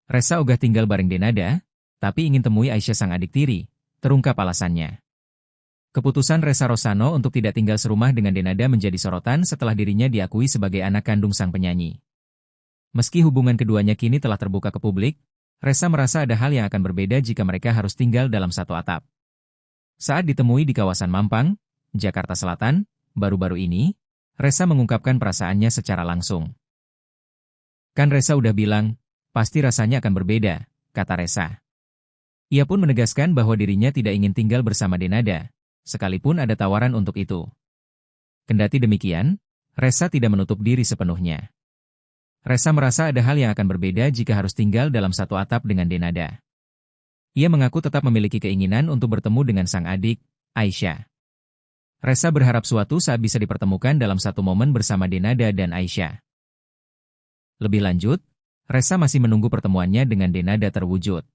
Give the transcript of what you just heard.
Resa ogah tinggal bareng Denada, tapi ingin temui Aisyah sang adik tiri, terungkap alasannya. Keputusan Resa Rosano untuk tidak tinggal serumah dengan Denada menjadi sorotan setelah dirinya diakui sebagai anak kandung sang penyanyi. Meski hubungan keduanya kini telah terbuka ke publik, Resa merasa ada hal yang akan berbeda jika mereka harus tinggal dalam satu atap. Saat ditemui di kawasan Mampang, Jakarta Selatan, baru-baru ini, Resa mengungkapkan perasaannya secara langsung. Kan Resa udah bilang, pasti rasanya akan berbeda, kata Resa. Ia pun menegaskan bahwa dirinya tidak ingin tinggal bersama Denada, sekalipun ada tawaran untuk itu. Kendati demikian, Resa tidak menutup diri sepenuhnya. Resa merasa ada hal yang akan berbeda jika harus tinggal dalam satu atap dengan Denada. Ia mengaku tetap memiliki keinginan untuk bertemu dengan sang adik, Aisyah. Resa berharap suatu saat bisa dipertemukan dalam satu momen bersama Denada dan Aisyah. Lebih lanjut, Resa masih menunggu pertemuannya dengan Denada terwujud.